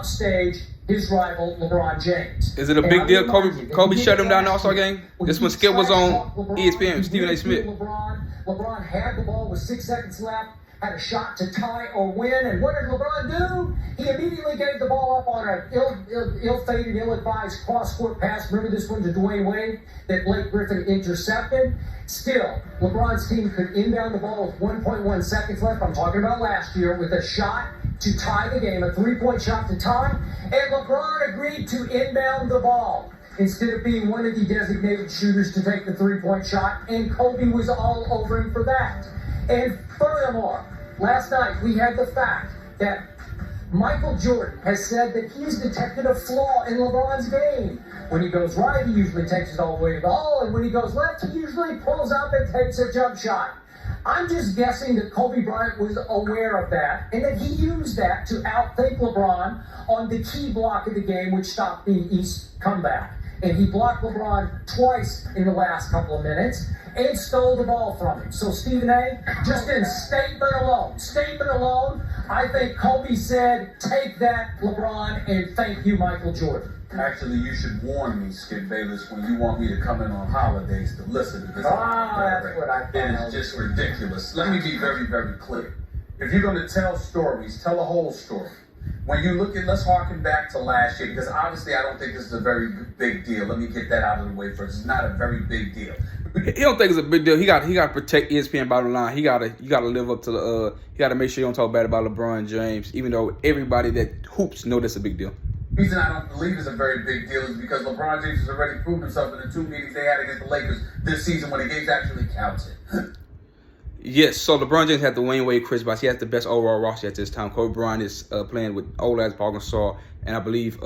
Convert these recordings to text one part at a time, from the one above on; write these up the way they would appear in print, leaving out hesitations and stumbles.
stage his rival LeBron James. Is it a big deal? Kobe shut him down in the All-Star game? This when Skip was on ESPN, Stephen A. Smith. LeBron had the ball with 6 seconds left, had a shot to tie or win, and what did LeBron do? He immediately gave the ball up on an ill-fated, ill-advised cross-court pass. Remember this one to Dwayne Wade that Blake Griffin intercepted? Still, LeBron's team could inbound the ball with 1.1 seconds left. I'm talking about last year with a shot to tie the game, a 3-point shot to tie, and LeBron agreed to inbound the ball instead of being one of the designated shooters to take the 3-point shot, and Kobe was all over him for that. And furthermore, last night we had the fact that Michael Jordan has said that he's detected a flaw in LeBron's game. When he goes right, he usually takes it all the way to the ball, and when he goes left, he usually pulls up and takes a jump shot. I'm just guessing that Kobe Bryant was aware of that, and that he used that to outthink LeBron on the key block of the game, which stopped the East comeback. And he blocked LeBron twice in the last couple of minutes and stole the ball from him. So, Stephen A., just in statement alone, I think Kobe said, take that, LeBron, and thank you, Michael Jordan. Actually, you should warn me, Skip Bayless, when you want me to come in on holidays to listen to this. That's what I thought. It is just ridiculous. Let me be very, very clear. If you're going to tell stories, tell a whole story. When you look at, let's harken back to last year, because obviously I don't think this is a very big deal. Let me get that out of the way first. It's not a very big deal. He don't think it's a big deal. He got to protect ESPN bottom line. You got to live up to the. He got to make sure you don't talk bad about LeBron James, even though everybody that hoops know that's a big deal. The reason I don't believe it's a very big deal is because LeBron James has already proved himself in the 2 meetings they had against the Lakers this season when the games actually counted. Yes, so LeBron James had the Wayne Wade, Chris Bosh. He has the best overall roster at this time. Kobe Bryant is playing with old ass Paul Gasol, and I believe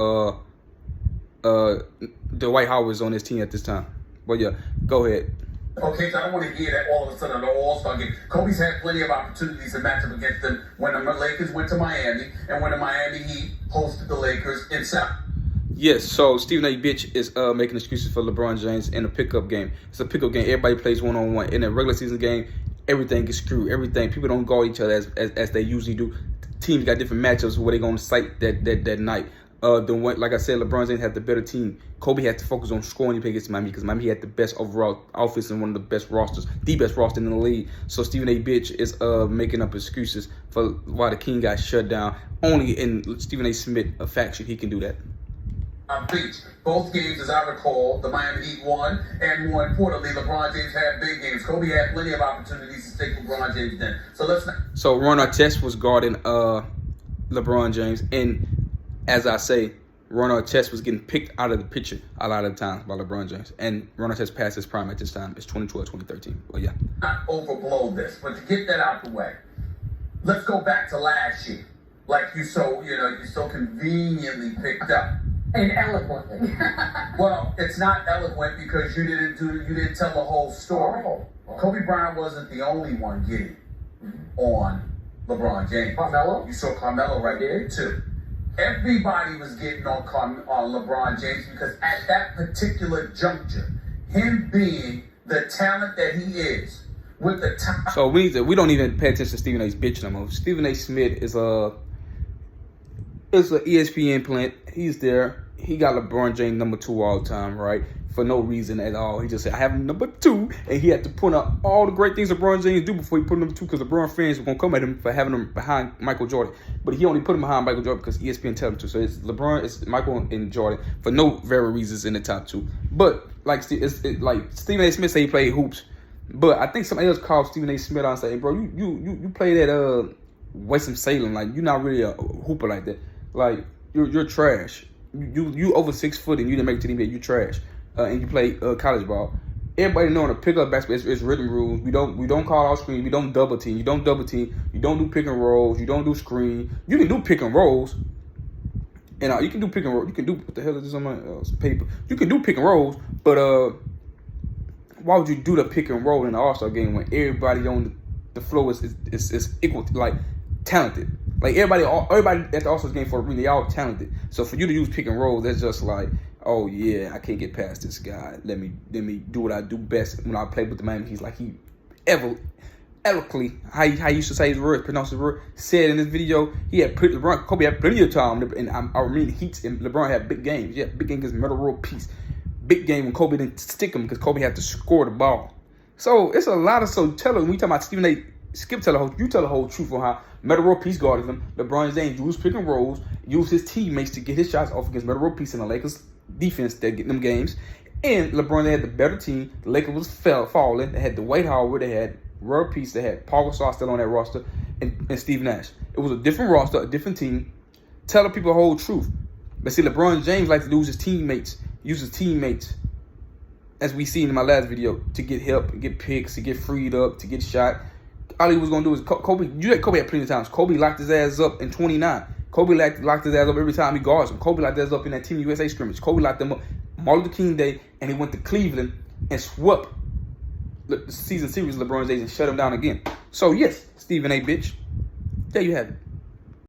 Dwight Howard is on his team at this time. But yeah, go ahead. Okay, so I don't want to hear that all of a sudden an all-star game. Kobe's had plenty of opportunities to match up against them when the Lakers went to Miami and when the Miami Heat hosted the Lakers in South. Yes, so Stephen A. Bitch is making excuses for LeBron James in a pickup game. It's a pickup game. Everybody plays one-on-one. In a regular season game, everything gets screwed. People don't guard each other as they usually do. Teams got different matchups where they're going to sight that night. Like I said, LeBron James had the better team. Kobe had to focus on scoring against Miami because Miami had the best overall offense and one of the best rosters, the best roster in the league. So Stephen A. Bitch is making up excuses for why the King got shut down. Only in Stephen A. Smith, a faction, he can do that. Beat. Both games, as I recall, the Miami Heat won, and more importantly, LeBron James had big games. Kobe had plenty of opportunities to take LeBron James then. So Ron Artest was guarding LeBron James, and as I say, Ron Artest was getting picked out of the picture a lot of the times by LeBron James. And Ron Artest passed his prime at this time. It's 2012, 2013. Well, yeah. Not overblow this, but to get that out the way, let's go back to last year. Like you so conveniently picked up. And eloquently. Well, it's not eloquent because you didn't tell the whole story. Kobe Bryant wasn't the only one getting on LeBron James. Carmelo? You saw Carmelo right there too. Everybody was getting on LeBron James because at that particular juncture, him being the talent that he is, with the top. So we don't even pay attention to Stephen A.'s bitch no more. Stephen A. Smith is an ESPN plant. He's there. He got LeBron James number 2 all the time, right? For no reason at all. He just said, I have him number 2. And he had to point out all the great things LeBron James do before he put him number 2 because LeBron fans were going to come at him for having him behind Michael Jordan. But he only put him behind Michael Jordan because ESPN tell him to. So it's LeBron, it's Michael, and Jordan for no very reasons in the top 2. But like Stephen A. Smith said he played hoops. But I think somebody else called Stephen A. Smith out and said, hey, bro, you play that Winston-Salem. Like, you're not really a hooper like that. Like, you're trash. You over 6 foot and you didn't make it to the NBA. You trash. And you play college ball. Everybody know in a pickup basketball, it's written rules. We don't call out screen. We don't double team. You don't double team. You don't do pick and rolls. You don't do screen. You can do pick and rolls. And you can do pick and roll. You can do, what the hell is this on my paper? You can do pick and rolls, but why would you do the pick and roll in the All-Star game when everybody on the floor is equal, like talented? Like everybody at the All-Star game for a reason, they all talented. So for you to use pick and roll, that's just like, oh yeah, I can't get past this guy. Let me do what I do best when I play with the Miami Heat. Like eloquently, how he used to say his words, pronounce his word, said in this video, Kobe had plenty of time, and I mean Heat, and LeBron had big games. Yeah, big game against Metal World Peace. Big game when Kobe didn't stick him because Kobe had to score the ball. So it's a lot of when we talking about Stephen A. Skip tell the whole truth on how Metal World Peace guarded him. LeBron James used pick and rolls, used his teammates to get his shots off against Metal World Peace and the Lakers defense that get them games. And LeBron, they had the better team. The Lakers was falling. They had Dwight Howard. They had World Peace. They had Paul Gasol still on that roster, and Steve Nash. It was a different roster, a different team. Tell the people the whole truth. But see, LeBron James likes to use his teammates, as we seen in my last video, to get help, get picks, to get freed up, to get shot. All he was going to do is Kobe had plenty of times. Kobe locked his ass up in 29. Kobe locked his ass up every time he guards him. Kobe locked his ass up in that Team USA scrimmage. Kobe locked them up Martin Luther King Day, and he went to Cleveland and swept the season series LeBron James and shut him down again. So, yes, Stephen A. Bitch, there you have it.